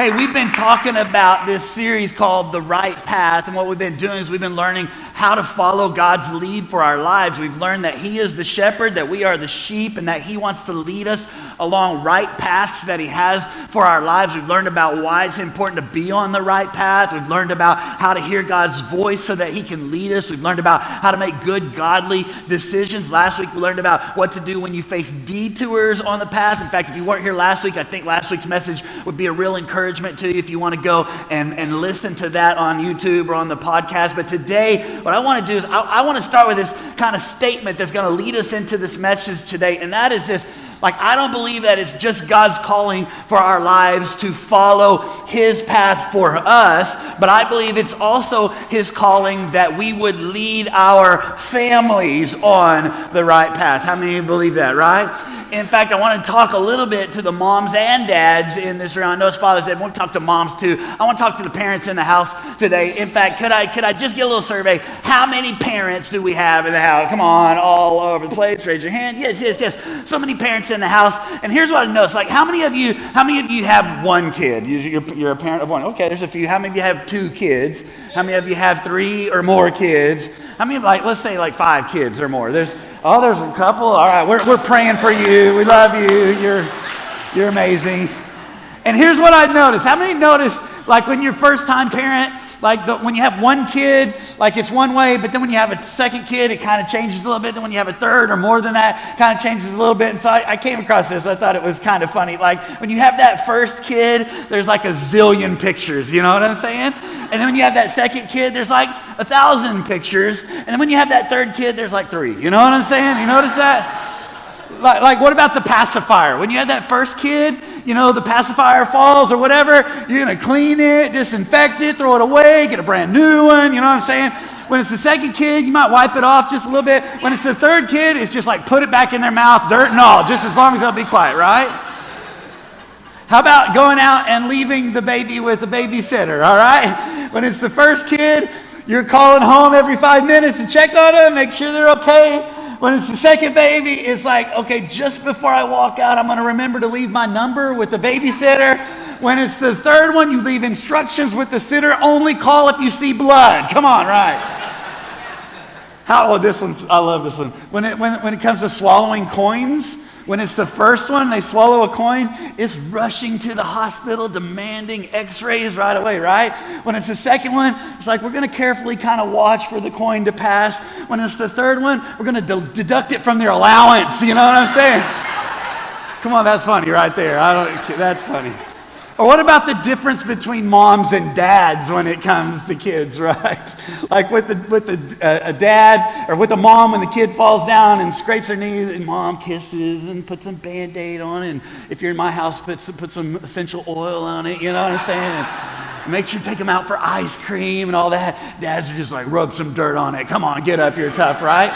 Hey, we've been talking about this series called The Right Path, and what we've been doing is we've been learning how to follow God's lead for our lives. We've learned that He is the shepherd, that we are the sheep, and that He wants to lead us along right paths that He has for our lives. We've learned about why it's important to be on the right path. We've learned about how to hear God's voice so that He can lead us. We've learned about how to make good, godly decisions. Last week, we learned about what to do when you face detours on the path. In fact, if you weren't here last week, I think last week's message would be a real encouragement to you if you want to go and listen to that on YouTube or on the podcast. But today, what I want to do is I want to start with this kind of statement that's going to lead us into this message today, and that is this. I don't believe that it's just God's calling for our lives to follow His path for us, but I believe it's also His calling that we would lead our families on the right path. How many of you believe that, right? In fact, I want to talk a little bit to the moms and dads in this room. I know it's Father's Day, but I want to talk to moms too. I want to talk to the parents in the house today. In fact, could I just get a little survey? How many parents do we have in the house? Come on, all over the place. Raise your hand. Yes. So many parents in the house. And here's what I noticed. How many of you have one kid? You're a parent of one. Okay, there's a few. How many of you have two kids? How many of you have three or more kids? How many, let's say 5 kids or more? There's a couple. All right, we're praying for you. We love you. You're amazing. And here's what I noticed. How many notice, when you're first time parent, when you have one kid, it's one way, but then when you have a second kid, it kind of changes a little bit. Then when you have a third or more than that, it kind of changes a little bit. And so I came across this. I thought it was kind of funny. When you have that first kid, there's a zillion pictures. You know what I'm saying? And then when you have that second kid, there's 1,000 pictures. And then when you have that third kid, there's 3. You know what I'm saying? You notice that? What about the pacifier? When you have that first kid, the pacifier falls or whatever, you're going to clean it, disinfect it, throw it away, get a brand new one, you know what I'm saying? When it's the second kid, you might wipe it off just a little bit. When it's the third kid, it's just put it back in their mouth, dirt and all, just as long as they'll be quiet, right? How about going out and leaving the baby with a babysitter, all right? When it's the first kid, you're calling home every 5 minutes to check on them, make sure they're okay. When it's the second baby, it's okay, just before I walk out, I'm going to remember to leave my number with the babysitter. When it's the third one, you leave instructions with the sitter, only call if you see blood. Come on, right? I love this one. When it comes to swallowing coins, when it's the first one, they swallow a coin, it's rushing to the hospital, demanding x-rays right away, right? When it's the second one, it's we're going to carefully kind of watch for the coin to pass. When it's the third one, we're going to deduct it from their allowance. You know what I'm saying? Come on, that's funny right there. That's funny. Or what about the difference between moms and dads when it comes to kids, right? With a dad or with a mom, when the kid falls down and scrapes her knees, and mom kisses and puts some Band-Aid on it. And if you're in my house, put some essential oil on it. You know what I'm saying? And make sure you take them out for ice cream and all that. Dads are just rub some dirt on it. Come on, get up, you're tough, right?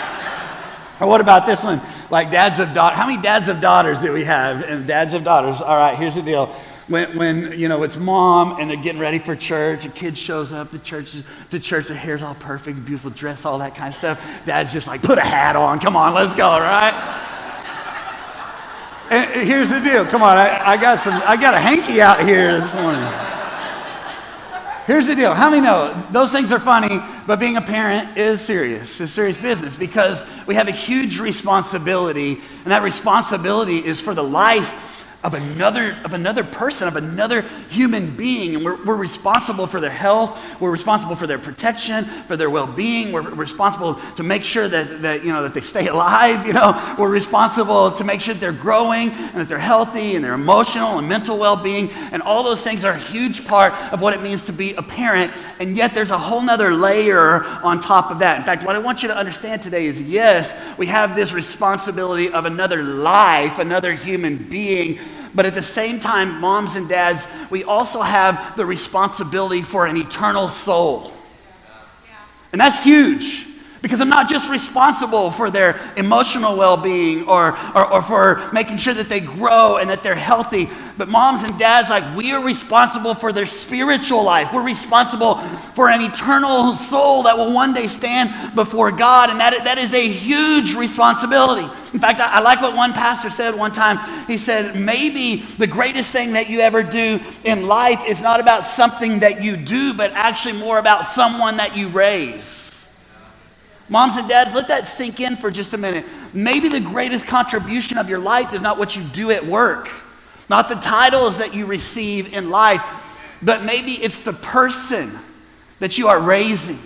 Or what about this one? Dads of daughters. How many dads of daughters do we have? And dads of daughters. All right, here's the deal. When it's mom and they're getting ready for church, a kid shows up to church, the hair's all perfect, beautiful dress, all that kind of stuff. Dad's just put a hat on, come on, let's go, right? And here's the deal, come on, I got a hanky out here this morning. Here's the deal, how many know those things are funny, but being a parent is serious. It's serious business because we have a huge responsibility, and that responsibility is for the life of another person, of another human being. And we're responsible for their health. We're responsible for their protection, for their well-being. We're responsible to make sure that they stay alive. We're responsible to make sure that they're growing and that they're healthy and their emotional and mental well-being. And all those things are a huge part of what it means to be a parent. And yet there's a whole nother layer on top of that. In fact, what I want you to understand today is, yes, we have this responsibility of another life, another human being. But at the same time, moms and dads, we also have the responsibility for an eternal soul. And that's huge. Because I'm not just responsible for their emotional well-being or for making sure that they grow and that they're healthy. But moms and dads, like, we are responsible for their spiritual life. We're responsible for an eternal soul that will one day stand before God. And that is a huge responsibility. In fact, I like what one pastor said one time. He said, maybe the greatest thing that you ever do in life is not about something that you do, but actually more about someone that you raise. Moms and dads, let that sink in for just a minute. Maybe the greatest contribution of your life is not what you do at work, not the titles that you receive in life, but maybe it's the person that you are raising.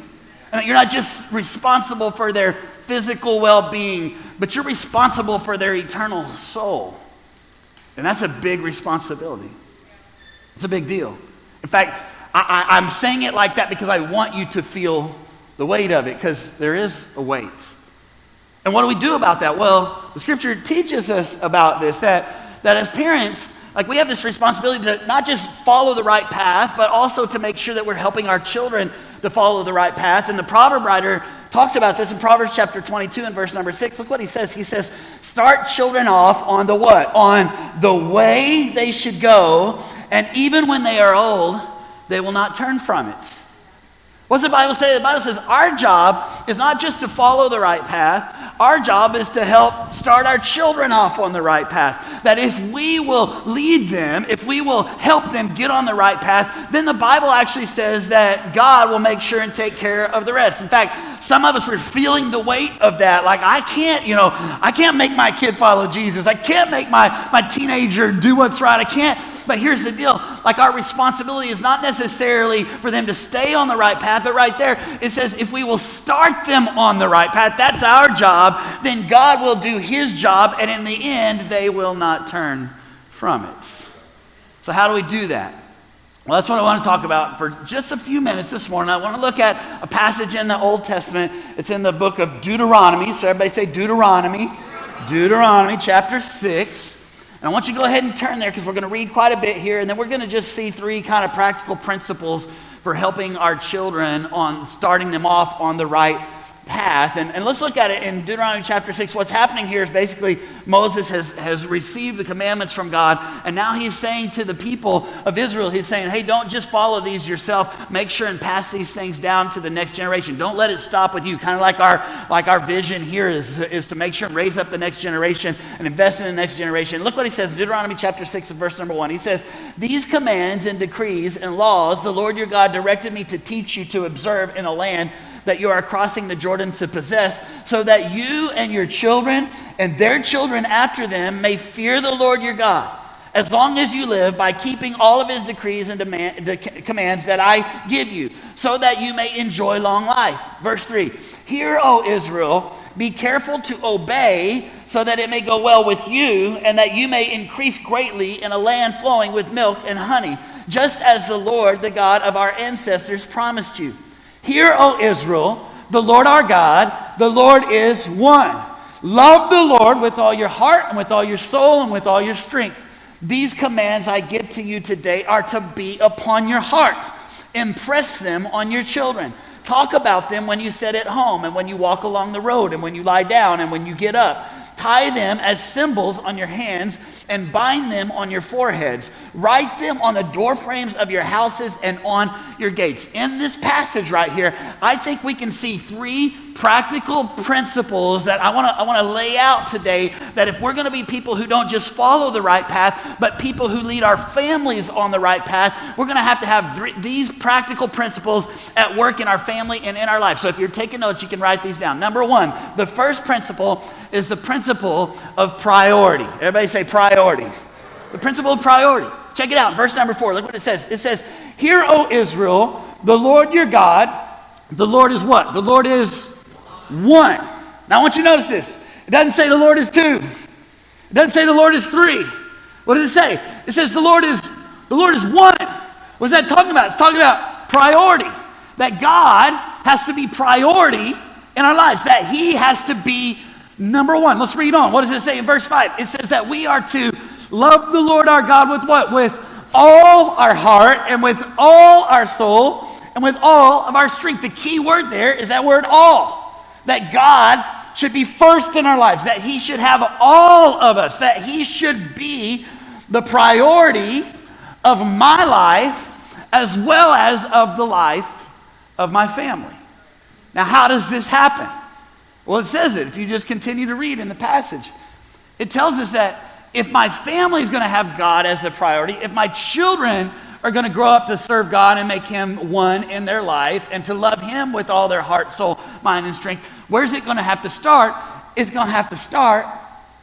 And you're not just responsible for their physical well-being, but you're responsible for their eternal soul. And that's a big responsibility. It's a big deal. In fact, I'm saying it like that because I want you to feel the weight of it, because there is a weight. And what do we do about that? Well, the scripture teaches us about this, that as parents, like, we have this responsibility to not just follow the right path, but also to make sure that we're helping our children to follow the right path. And the proverb writer talks about this in Proverbs chapter 22 and verse number 6. Look what he says. He says, start children off on the what? On the way they should go, and even when they are old, they will not turn from it. What's the Bible say? The Bible says our job is not just to follow the right path. Our job is to help start our children off on the right path. That if we will lead them, if we will help them get on the right path, then the Bible actually says that God will make sure and take care of the rest. In fact, some of us were feeling the weight of that. Like, I can't make my kid follow Jesus. I can't make my teenager do what's right. I can't. But here's the deal, like, our responsibility is not necessarily for them to stay on the right path, but right there, it says if we will start them on the right path, that's our job, then God will do his job, and in the end, they will not turn from it. So how do we do that? Well, that's what I want to talk about for just a few minutes this morning. I want to look at a passage in the Old Testament. It's in the book of Deuteronomy, so everybody say Deuteronomy. Deuteronomy chapter 6. And I want you to go ahead and turn there because we're going to read quite a bit here, and then we're going to just see three kind of practical principles for helping our children on starting them off on the right path. And let's look at it in Deuteronomy chapter 6. What's happening here is basically Moses has received the commandments from God, and now he's saying to the people of Israel, he's saying, hey, don't just follow these yourself. Make sure and pass these things down to the next generation. Don't let it stop with you. Kind of like our vision here is to make sure and raise up the next generation and invest in the next generation. Look what he says, Deuteronomy chapter 6 and verse number 1. He says, these commands and decrees and laws the Lord your God directed me to teach you to observe in a land that you are crossing the Jordan to possess, so that you and your children and their children after them may fear the Lord your God, as long as you live, by keeping all of his decrees and commands that I give you, so that you may enjoy long life. Verse 3, hear, O Israel, be careful to obey, so that it may go well with you, and that you may increase greatly in a land flowing with milk and honey, just as the Lord, the God of our ancestors, promised you. Hear, O Israel, the Lord our God, the Lord is one. Love the Lord with all your heart and with all your soul and with all your strength. These commands I give to you today are to be upon your heart. Impress them on your children. Talk about them when you sit at home and when you walk along the road and when you lie down and when you get up. Tie them as symbols on your hands and bind them on your foreheads. Write them on the doorframes of your houses and on your gates. In this passage right here, I think we can see three practical principles that I want to lay out today, that if we're going to be people who don't just follow the right path, but people who lead our families on the right path, we're going to have these practical principles at work in our family and in our life. So if you're taking notes, you can write these down. Number one, the first principle is the principle of priority. Everybody say priority. The principle of priority. Check it out. Verse number 4. Look what it says. It says, hear, O Israel, the Lord your God, the Lord is what? The Lord is one. Now I want you to notice this. It doesn't say the Lord is two. It doesn't say the Lord is three. What does it say? It says the Lord is one. What is that talking about? It's talking about priority. That God has to be priority in our lives. That he has to be number one. Let's read on. What does it say in verse 5? It says that we are to love the Lord our God with what? With all our heart and with all our soul and with all of our strength. The key word there is that word all. that God should be first in our lives, that he should have all of us, that he should be the priority of my life as well as of the life of my family. Now, how does this happen? Well, it says it. If you just continue to read in the passage, it tells us that if my family is going to have God as the priority, if my children are going to grow up to serve God and make him one in their life and to love him with all their heart, soul, mind, and strength, where's it going to have to start? It's going to have to start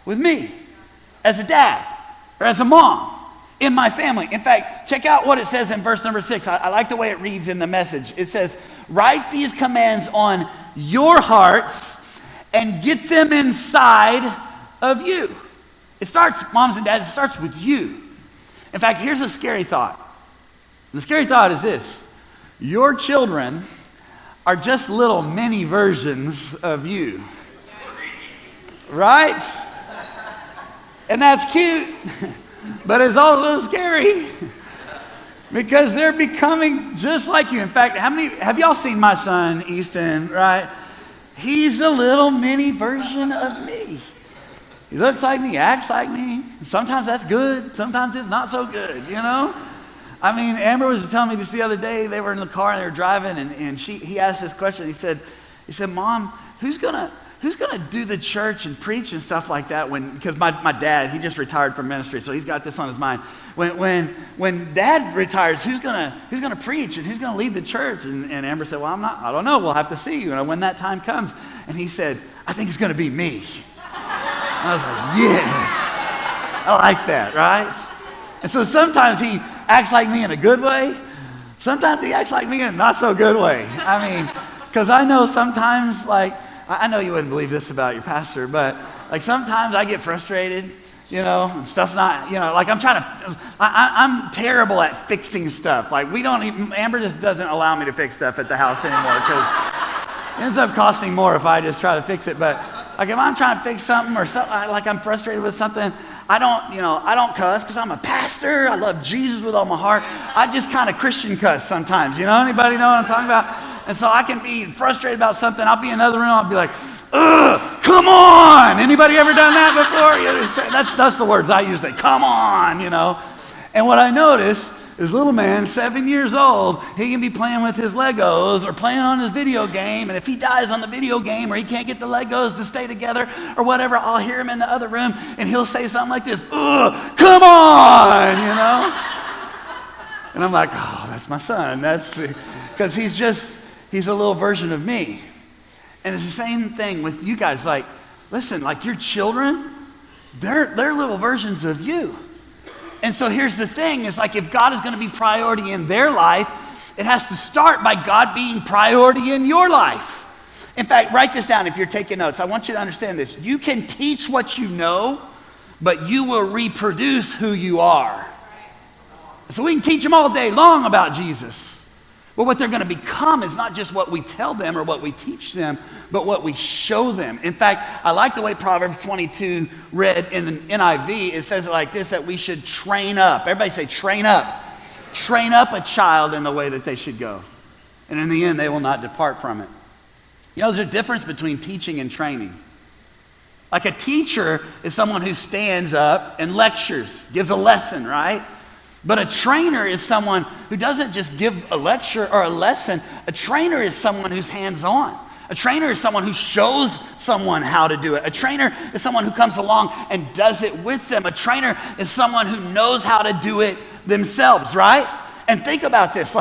with me as a dad or as a mom in my family. In fact, check out what it says in verse number 6. I like the way it reads in the Message. It says, write these commands on your hearts and get them inside of you. It starts, moms and dads, it starts with you. In fact, here's a scary thought. And the scary thought is this: your children are just little mini versions of you. Right? And that's cute, but it's also scary because they're becoming just like you. In fact, have y'all seen my son, Easton, right? He's a little mini version of me. He looks like me, acts like me. Sometimes that's good, sometimes it's not so good, you know? I mean, Amber was telling me just the other day, they were in the car and they were driving, and he asked this question. He said, Mom, who's gonna do the church and preach and stuff like that because my dad, he just retired from ministry, so he's got this on his mind. When dad retires, who's gonna preach and who's gonna lead the church? And Amber said, well, I don't know, we'll have to see, when that time comes. And he said, I think it's gonna be me. And I was like, yes, I like that, right? And so sometimes he acts like me in a good way. Sometimes he acts like me in a not so good way. I mean, because I know sometimes, I know you wouldn't believe this about your pastor, but sometimes I get frustrated, and stuff's not, I'm terrible at fixing stuff. Amber just doesn't allow me to fix stuff at the house anymore because it ends up costing more if I just try to fix it. But if I'm trying to fix something or something, I'm frustrated with something, I don't cuss because I'm a pastor. I love Jesus with all my heart. I just kind of Christian cuss sometimes. Anybody know what I'm talking about? And so I can be frustrated about something. I'll be in another room. I'll be like, ugh, come on. Anybody ever done that before? That's the words I use. Come on, And what I notice is little man, 7 years old, he can be playing with his Legos or playing on his video game, and if he dies on the video game or he can't get the Legos to stay together or whatever, I'll hear him in the other room and he'll say something like this, ugh, come on, And I'm like, oh, that's my son. That's because he's a little version of me. And it's the same thing with you guys. Listen, your children, they're little versions of you. And so here's the thing, is if God is going to be priority in their life, it has to start by God being priority in your life. In fact, write this down if you're taking notes. I want you to understand this. You can teach what you know, but you will reproduce who you are. So we can teach them all day long about Jesus. But what they're going to become is not just what we tell them or what we teach them, but what we show them. In fact, I like the way Proverbs 22 read in the NIV. It says it like this, that we should train up. Everybody say train up. Train up a child in the way that they should go. And in the end, they will not depart from it. There's a difference between teaching and training. A teacher is someone who stands up and lectures, gives a lesson, right? But a trainer is someone who doesn't just give a lecture or a lesson. A trainer is someone who's hands-on. A trainer is someone who shows someone how to do it. A trainer is someone who comes along and does it with them. A trainer is someone who knows how to do it themselves, right? And think about this.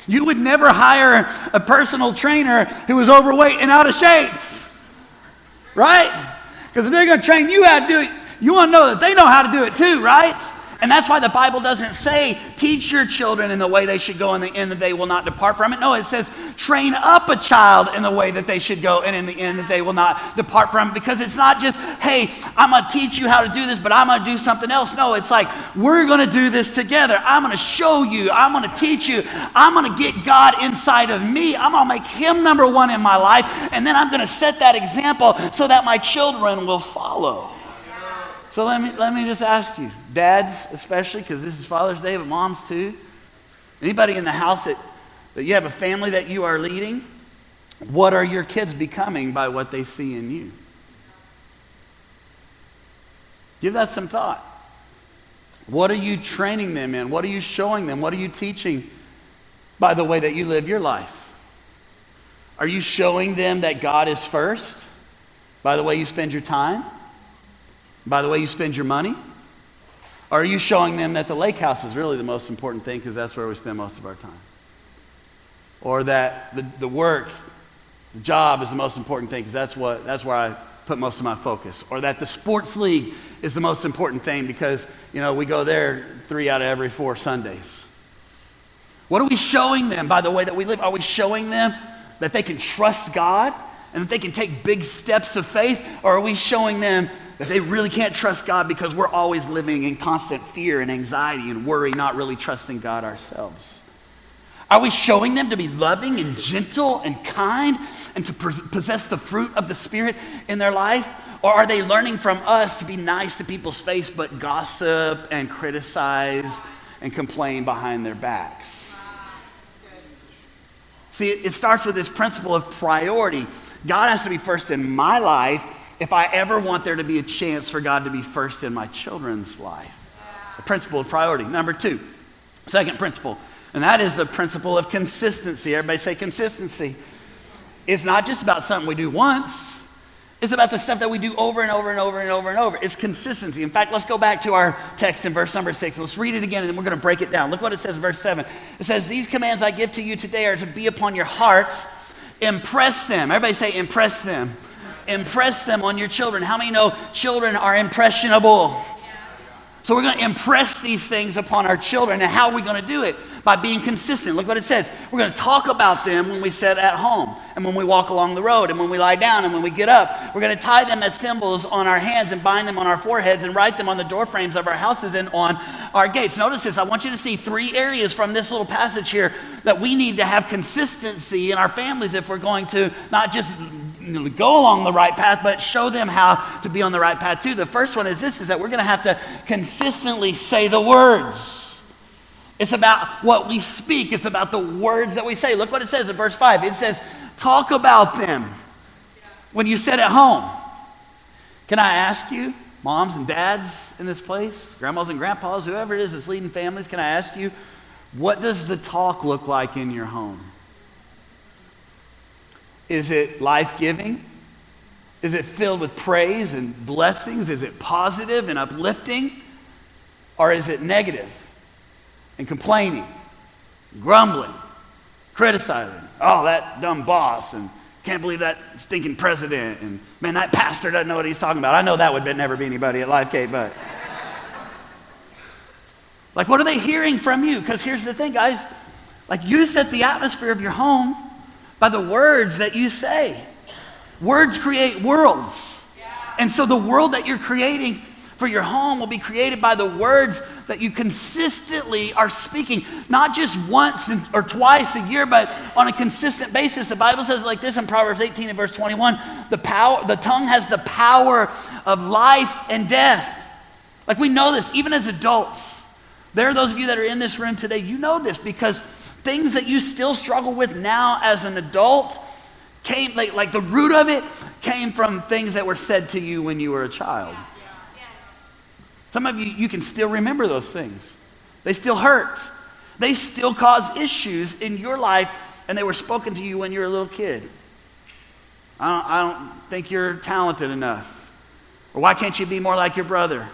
You would never hire a personal trainer who was overweight and out of shape, right? Because if they're going to train you how to do it, you want to know that they know how to do it too, right? And that's why the Bible doesn't say, teach your children in the way they should go, and in the end that they will not depart from it. No, it says, train up a child in the way that they should go, and in the end that they will not depart from it. Because it's not just, hey, I'm going to teach you how to do this, but I'm going to do something else. No, it's we're going to do this together. I'm going to show you. I'm going to teach you. I'm going to get God inside of me. I'm going to make him number one in my life, and then I'm going to set that example so that my children will follow. So let me just ask you, dads especially, because this is Father's Day, but moms too. Anybody in the house that you have a family that you are leading? What are your kids becoming by what they see in you? Give that some thought. What are you training them in? What are you showing them? What are you teaching by the way that you live your life? Are you showing them that God is first by the way you spend your time? By the way you spend your money? Or are you showing them that the lake house is really the most important thing because that's where we spend most of our time? Or that the work, the job is the most important thing because that's where I put most of my focus. Or that the sports league is the most important thing because, we go there 3 out of every 4 Sundays. What are we showing them by the way that we live? Are we showing them that they can trust God and that they can take big steps of faith? Or are we showing them that they really can't trust God because we're always living in constant fear and anxiety and worry, not really trusting God ourselves? Are we showing them to be loving and gentle and kind and to possess the fruit of the Spirit in their life? Or are they learning from us to be nice to people's face but gossip and criticize and complain behind their backs? See, it starts with this principle of priority. God has to be first in my life if I ever want there to be a chance for God to be first in my children's life. The principle of priority. Number 2, second principle, and that is the principle of consistency. Everybody say consistency. It's not just about something we do once. It's about the stuff that we do over and over and over and over and over. It's consistency. In fact, let's go back to our text in verse number 6. Let's read it again, and then we're going to break it down. Look what it says in verse 7. It says, "These commands I give to you today are to be upon your hearts. Impress them." Everybody say impress them. Impress them on your children. How many know children are impressionable? So we're going to impress these things upon our children. And how are we going to do it? By being consistent. Look what it says. We're going to talk about them when we sit at home and when we walk along the road and when we lie down and when we get up. We're going to tie them as symbols on our hands and bind them on our foreheads and write them on the door frames of our houses and on our gates. Notice this. I want you to see 3 areas from this little passage here that we need to have consistency in our families if we're going to not just go along the right path, but show them how to be on the right path too. The first one is this, is that we're going to have to consistently say the words. It's about what we speak. It's about the words that we say. Look what it says in verse 5. It says, talk about them when you sit at home. Can I ask you, moms and dads in this place, grandmas and grandpas, whoever it is that's leading families, can I ask you, what does the talk look like in your home? Is it life-giving? Is it filled with praise and blessings? Is it positive and uplifting? Or is it negative and complaining, grumbling, criticizing? Oh, that dumb boss, and can't believe that stinking president, and man, that pastor doesn't know what he's talking about. I know that would never be anybody at LifeGate, but like, what are they hearing from you? Because here's the thing, guys. Like, you set the atmosphere of your home by the words that you say. Words create worlds. And so the world that you're creating for your home will be created by the words that you consistently are speaking, not just once or twice a year, but on a consistent basis. The Bible says like this in Proverbs 18 and verse 21, the tongue has the power of life and death. Like, we know this, even as adults. There are those of you that are in this room today, you know this because things that you still struggle with now as an adult came, like the root of it came from things that were said to you when you were a child. Some of you can still remember those things. They still hurt. They still cause issues in your life, and they were spoken to you when you were a little kid. I don't think you're talented enough. Or why can't you be more like your brother?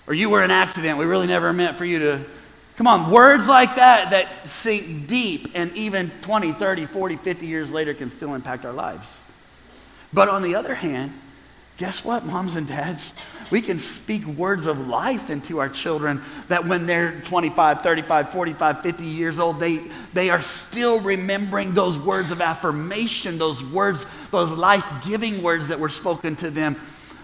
Or you were an accident. We really never meant for you to. Come on, words like that sink deep and even 20, 30, 40, 50 years later can still impact our lives. But on the other hand, guess what, moms and dads? We can speak words of life into our children that when they're 25, 35, 45, 50 years old, they are still remembering those words of affirmation, those words, those life-giving words that were spoken to them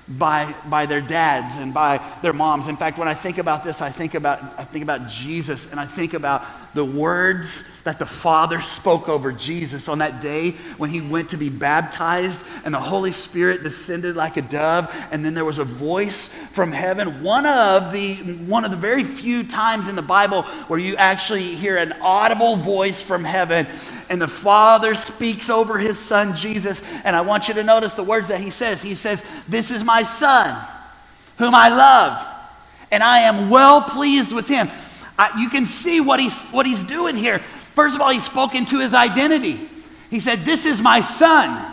by their dads and by their moms. In fact, when I think about this, I think about Jesus, and I think about the words that the Father spoke over Jesus on that day when he went to be baptized and the Holy Spirit descended like a dove, and then there was a voice from heaven. One of the very few times in the Bible where you actually hear an audible voice from heaven, and the Father speaks over his Son Jesus. And I want you to notice the words that he says. He says, "This is my Son, whom I love, and I am well pleased with him." You can see what he's doing here. First of all, he spoke into his identity. He said, "This is my Son."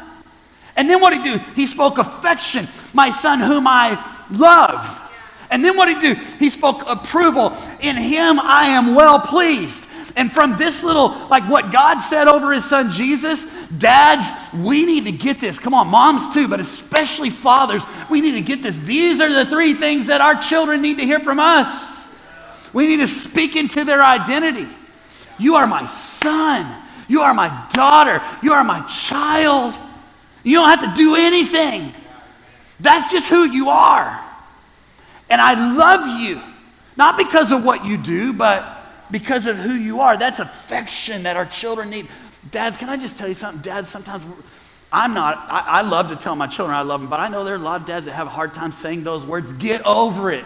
And then what did he do? He spoke affection. "My Son whom I love." And then what did he do? He spoke approval. "In him I am well pleased." And from this little, like what God said over his Son Jesus, dads, we need to get this. Come on, moms too, but especially fathers, we need to get this. These are the three things that our children need to hear from us. We need to speak into their identity. You are my son. You are my daughter. You are my child. You don't have to do anything. That's just who you are. And I love you, not because of what you do, but because of who you are. That's affection that our children need. Dads, can I just tell you something? Dads, sometimes I love to tell my children I love them, but I know there are a lot of dads that have a hard time saying those words. Get over it.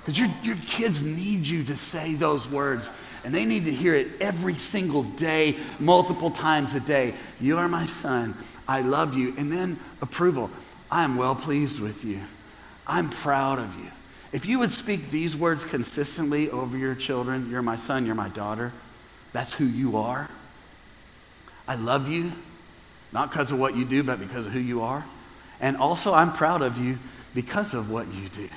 Because your kids need you to say those words. And they need to hear it every single day, multiple times a day. You are my son. I love you. And then approval. I am well pleased with you. I'm proud of you. If you would speak these words consistently over your children, you're my son, you're my daughter, that's who you are. I love you, not because of what you do, but because of who you are. And also, I'm proud of you because of what you do.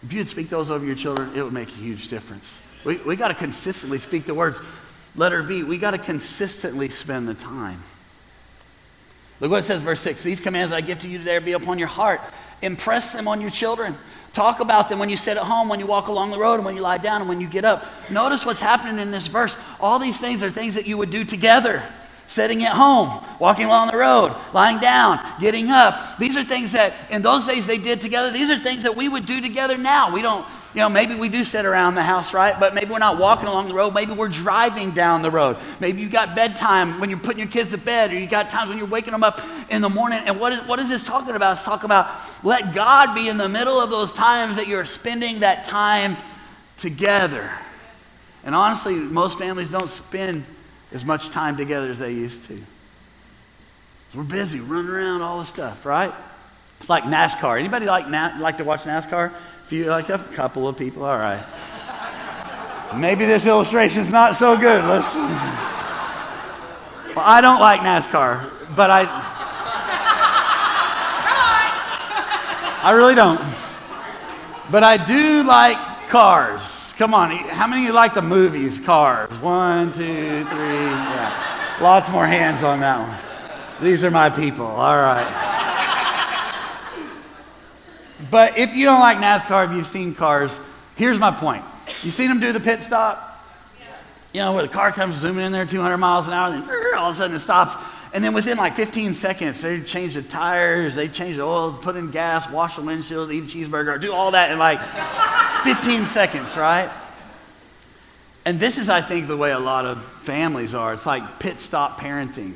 If you'd speak those over your children, it would make a huge difference. We got to consistently speak the words. Letter B, we got to consistently spend the time. Look what it says, verse 6. "These commands I give to you today be upon your heart. Impress them on your children. Talk about them when you sit at home, when you walk along the road, and when you lie down, and when you get up." Notice what's happening in this verse. All these things are things that you would do together. Sitting at home, walking along the road, lying down, getting up. These are things that in those days they did together. These are things that we would do together now. We don't, maybe we do sit around the house, right? But maybe we're not walking along the road. Maybe we're driving down the road. Maybe you got bedtime when you're putting your kids to bed, or you got times when you're waking them up in the morning. And what is this talking about? It's talking about let God be in the middle of those times that you're spending that time together. And honestly, most families don't spend as much time together as they used to. So we're busy running around all this stuff, right? It's like NASCAR. Anybody like to watch NASCAR? If you like, a couple of people, all right. Maybe this illustration's not so good. Listen. Well, I don't like NASCAR, but I really don't. But I do like cars. Come on, how many of you like the movies, Cars? 1, 2, 3, yeah. Lots more hands on that one. These are my people, all right. But if you don't like NASCAR, if you've seen Cars, here's my point. You seen them do the pit stop? Where the car comes zooming in there 200 miles an hour, and then all of a sudden it stops. And then within like 15 seconds, they change the tires, they change the oil, put in gas, wash the windshield, eat a cheeseburger, do all that in like 15 seconds, right? And this is, I think, the way a lot of families are. It's like pit stop parenting.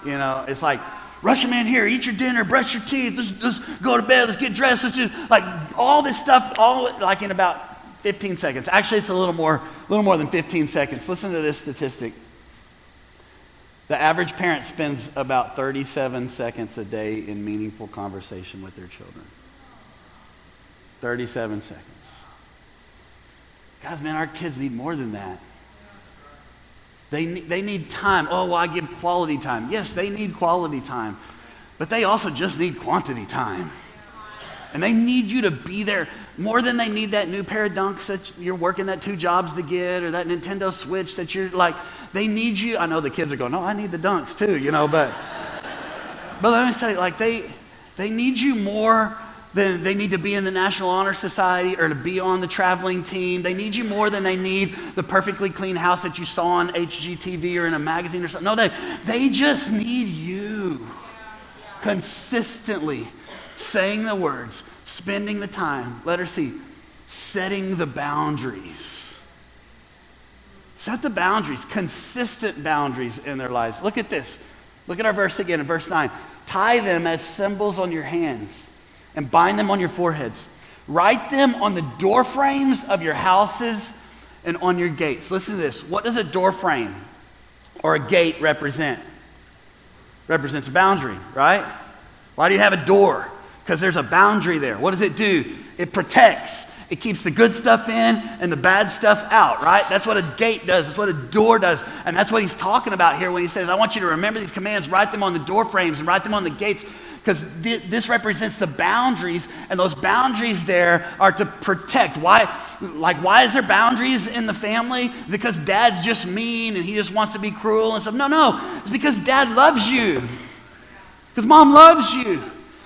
It's like, rush them in here, eat your dinner, brush your teeth, let's go to bed, let's get dressed, let's do, like, all this stuff, all like in about 15 seconds. Actually, it's a little more than 15 seconds. Listen to this statistic. The average parent spends about 37 seconds a day in meaningful conversation with their children. 37 seconds. Guys, man, our kids need more than that. They need time. Oh, well, I give quality time. Yes, they need quality time. But they also just need quantity time. And they need you to be there more than they need that new pair of dunks that you're working that 2 jobs to get, or that Nintendo Switch that you're like, they need you. I know the kids are going, no, I need the dunks too, but let me tell you, like they need you more than they need to be in the National Honor Society or to be on the traveling team. They need you more than they need the perfectly clean house that you saw on HGTV or in a magazine or something. No, they just need you consistently saying the words, spending the time. Letter C, setting the boundaries. Set the boundaries, consistent boundaries in their lives. Look at this. Look at our verse again in verse 9. Tie them as symbols on your hands and bind them on your foreheads. Write them on the door frames of your houses and on your gates. Listen to this. What does a door frame or a gate represent? Represents a boundary, right? Why do you have a door? Because there's a boundary there. What does it do? It protects. It keeps the good stuff in and the bad stuff out, right? That's what a gate does. That's what a door does. And that's what he's talking about here when he says, I want you to remember these commands, write them on the door frames and write them on the gates, because this represents the boundaries, and those boundaries there are to protect. Why? Like, why is there boundaries in the family? Is it because dad's just mean and he just wants to be cruel and stuff? No. It's because dad loves you. Because mom loves you.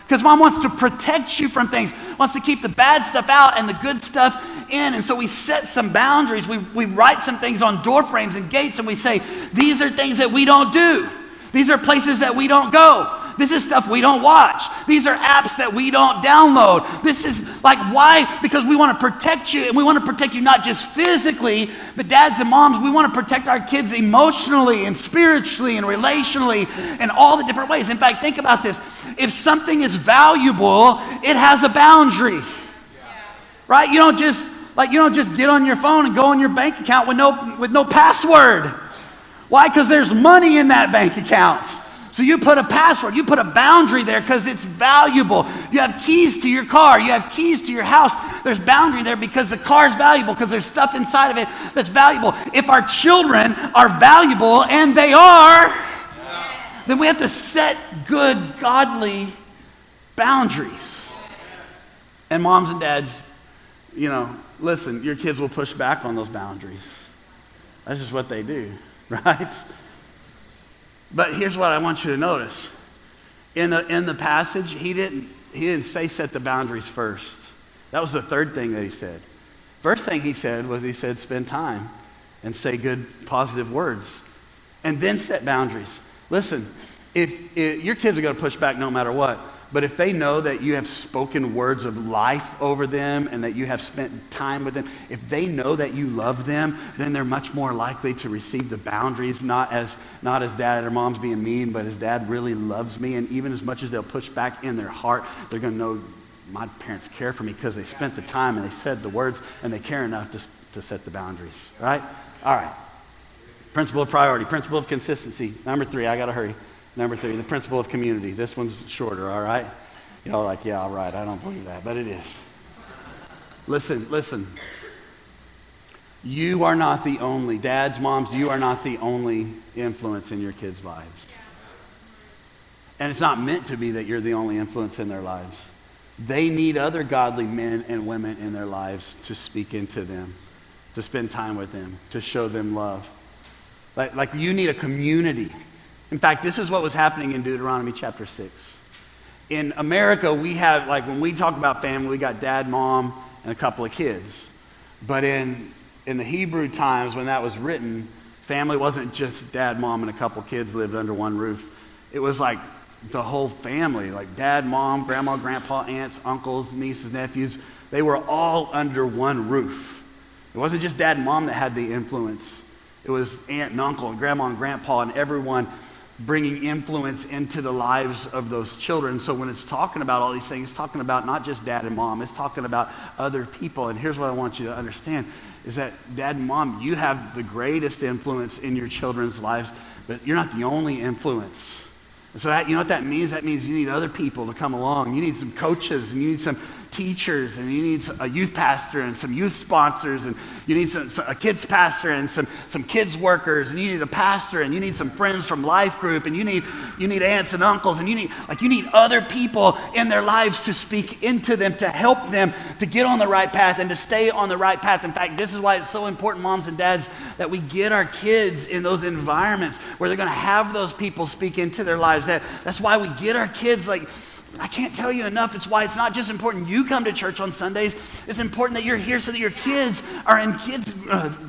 Because mom wants to protect you from things, wants to keep the bad stuff out and the good stuff in. And so we set some boundaries. We write some things on door frames and gates, and we say, these are things that we don't do. These are places that we don't go. This is stuff we don't watch. These are apps that we don't download. This is like, why? Because we want to protect you, and we want to protect you not just physically, but dads and moms, we want to protect our kids emotionally and spiritually and relationally and all the different ways. In fact, think about this. If something is valuable, it has a boundary. Right? You don't just get on your phone and go on your bank account with no password. Why? Because there's money in that bank account. So you put a password, you put a boundary there because it's valuable. You have keys to your car, you have keys to your house. There's boundary there because the car is valuable, because there's stuff inside of it that's valuable. If our children are valuable, and they are, then we have to set good, godly boundaries. And moms and dads, listen, your kids will push back on those boundaries. That's just what they do, right? But here's what I want you to notice. In the passage, he didn't say set the boundaries first. That was the third thing that he said. First thing he said was spend time and say good, positive words. And then set boundaries. Listen, if your kids are going to push back no matter what, but if they know that you have spoken words of life over them and that you have spent time with them, if they know that you love them, then they're much more likely to receive the boundaries, not as dad or mom's being mean, but as dad really loves me. And even as much as they'll push back in their heart, they're going to know my parents care for me because they spent the time and they said the words and they care enough to set the boundaries, right? All right. Principle of priority, principle of consistency. Number 3, I got to hurry. Number 3, the principle of community. This one's shorter, all right? Y'all are like, yeah, all right, I don't believe that, but it is. Listen. You are not the only, dads, moms, you are not the only influence in your kids' lives. And it's not meant to be that you're the only influence in their lives. They need other godly men and women in their lives to speak into them, to spend time with them, to show them love. Like you need a community. In fact, this is what was happening in Deuteronomy chapter 6. In America, we have, when we talk about family, we got dad, mom, and a couple of kids. But in the Hebrew times when that was written, family wasn't just dad, mom, and a couple of kids lived under one roof. It was like the whole family, like dad, mom, grandma, grandpa, aunts, uncles, nieces, nephews. They were all under one roof. It wasn't just dad and mom that had the influence. It was aunt and uncle and grandma and grandpa and everyone bringing influence into the lives of those children. So when it's talking about all these things, it's talking about not just dad and mom, it's talking about other people. And here's what I want you to understand, is that dad and mom, you have the greatest influence in your children's lives, but you're not the only influence. And so that, you know what that means? That means you need other people to come along. You need some coaches, and you need some teachers, and you need a youth pastor and some youth sponsors, and you need a kids pastor and some kids workers, and you need a pastor, and you need some friends from life group, and you need aunts and uncles, and you need other people in their lives to speak into them, to help them to get on the right path and to stay on the right path. In fact, this is why it's so important, moms and dads, that we get our kids in those environments where they're going to have those people speak into their lives. That's why we get our kids I can't tell you enough. It's why it's not just important you come to church on Sundays. It's important that you're here so that your kids are in kids'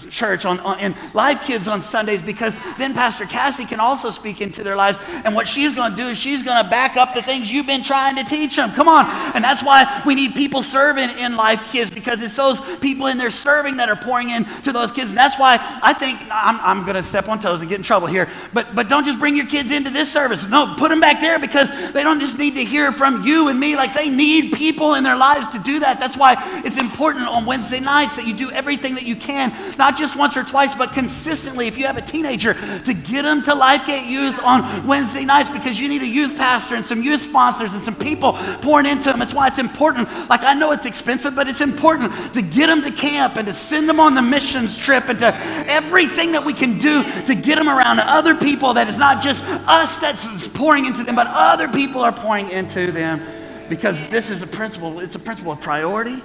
church and live kids on Sundays, because then Pastor Cassie can also speak into their lives. And what she's going to do is she's going to back up the things you've been trying to teach them. Come on. And that's why we need people serving in live kids, because it's those people in there serving that are pouring into those kids. And that's why I think I'm going to step on toes and get in trouble here. But don't just bring your kids into this service. No, put them back there, because they don't just need to hear from you and me. Like, they need people in their lives to do that. That's why it's important on Wednesday nights that you do everything that you can, not just once or twice, but consistently. If you have a teenager, to get them to LifeGate Youth on Wednesday nights, because you need a youth pastor and some youth sponsors and some people pouring into them. That's why it's important. Like, I know it's expensive, but it's important to get them to camp and to send them on the missions trip and to everything that we can do to get them around other people, that it's not just us that's pouring into them, but other people are pouring into them, because this is a principle. It's a principle of priority.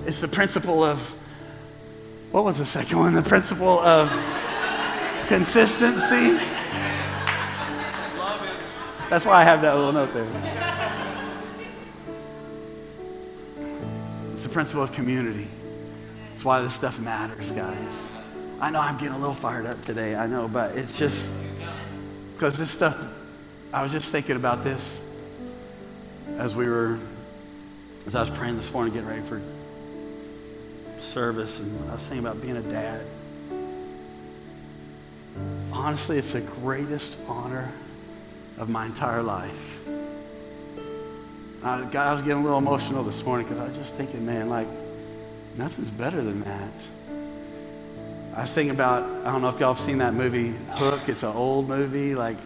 It's the principle of, what was the second one? The principle of consistency. That's why I have that little note there. It's the principle of community. It's why this stuff matters, guys. I know I'm getting a little fired up today, I know, but it's just because this stuff, I was just thinking about this as I was praying this morning, getting ready for service, and I was thinking about being a dad. Honestly, it's the greatest honor of my entire life. I was getting a little emotional this morning because I was just thinking, man, like, nothing's better than that. I was thinking about, I don't know if y'all have seen that movie, Hook. It's an old movie, like,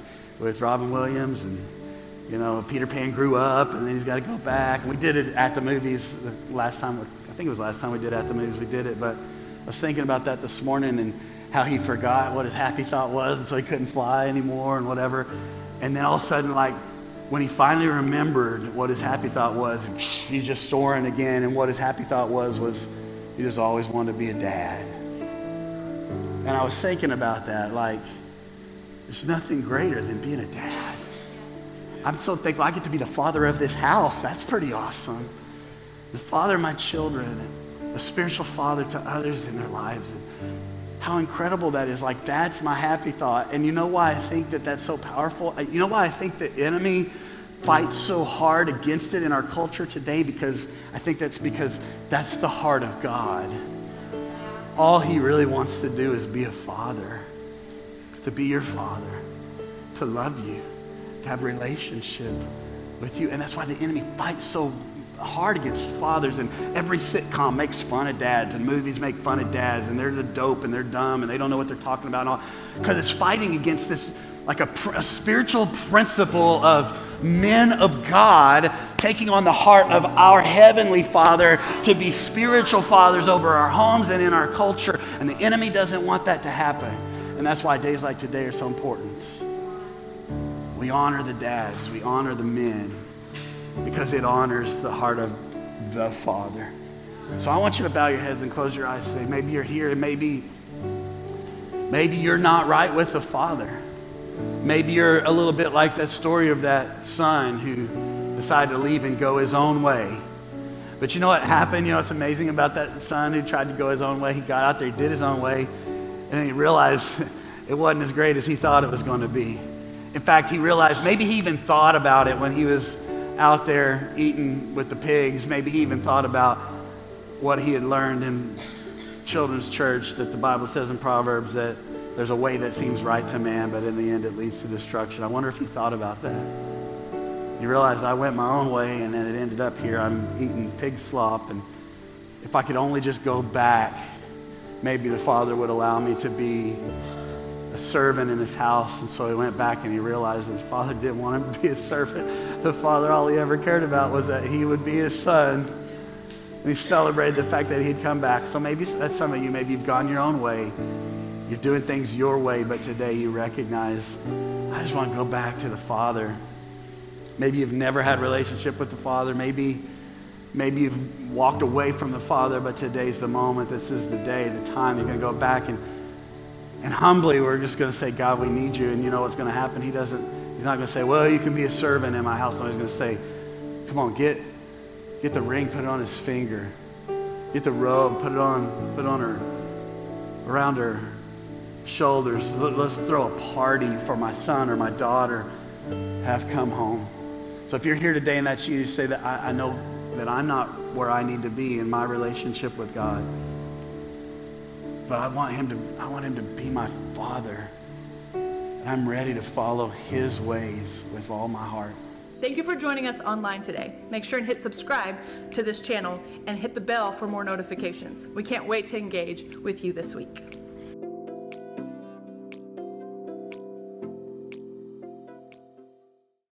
with Robin Williams, and, you know, Peter Pan grew up, and then he's got to go back. And we did it at the movies the last time. I think it was the last time we did it at the movies we did it, but I was thinking about that this morning and how he forgot what his happy thought was, and so he couldn't fly anymore and whatever. And then all of a sudden, like, when he finally remembered what his happy thought was, he's just soaring again, and what his happy thought was he just always wanted to be a dad. And I was thinking about that, like, there's nothing greater than being a dad. I'm so thankful I get to be the father of this house. That's pretty awesome. The father of my children, and a spiritual father to others in their lives. And how incredible that is. Like, that's my happy thought. And you know why I think that that's so powerful? You know why I think the enemy fights so hard against it in our culture today? Because I think that's because that's the heart of God. All he really wants to do is be a father, to be your father, to love you, to have a relationship with you. And that's why the enemy fights so hard against fathers. And every sitcom makes fun of dads, and movies make fun of dads, and they're the dope, and they're dumb, and they don't know what they're talking about, and all, because it's fighting against this, like a spiritual principle of men of God taking on the heart of our Heavenly Father to be spiritual fathers over our homes and in our culture. And the enemy doesn't want that to happen. And that's why days like today are so important. We honor the dads, we honor the men, because it honors the heart of the Father. So I want you to bow your heads and close your eyes today. Maybe you're here, and maybe you're not right with the Father. Maybe you're a little bit like that story of that son who decided to leave and go his own way. But you know what happened? You know what's amazing about that son who tried to go his own way? He got out there, he did his own way, and then he realized it wasn't as great as he thought it was going to be. In fact, he realized, maybe he even thought about it when he was out there eating with the pigs. Maybe he even thought about what he had learned in children's church, that the Bible says in Proverbs that there's a way that seems right to man, but in the end it leads to destruction. I wonder if he thought about that. He realized, I went my own way, and then it ended up here. I'm eating pig slop, and if I could only just go back, maybe the Father would allow me to be a servant in his house. And so he went back, and he realized that the Father didn't want him to be a servant. The Father, all he ever cared about was that he would be his son. And he celebrated the fact that he'd come back. So maybe that's some of you, maybe you've gone your own way. You're doing things your way, but today you recognize, I just want to go back to the Father. Maybe you've never had a relationship with the Father. Maybe you've walked away from the Father, but today's the moment. This is the day, the time. You're going to go back, and humbly we're just going to say, God, we need you. And you know what's going to happen? He's not going to say, well, you can be a servant in my house. No, he's going to say, Come on, get the ring, put it on his finger. Get the robe, put it on her, around her shoulders. Let's throw a party for my son or my daughter have come home. So if you're here today and that's you, say that I know that I'm not where I need to be in my relationship with God. But I want him to be my Father. And I'm ready to follow his ways with all my heart. Thank you for joining us online today. Make sure and hit subscribe to this channel and hit the bell for more notifications. We can't wait to engage with you this week.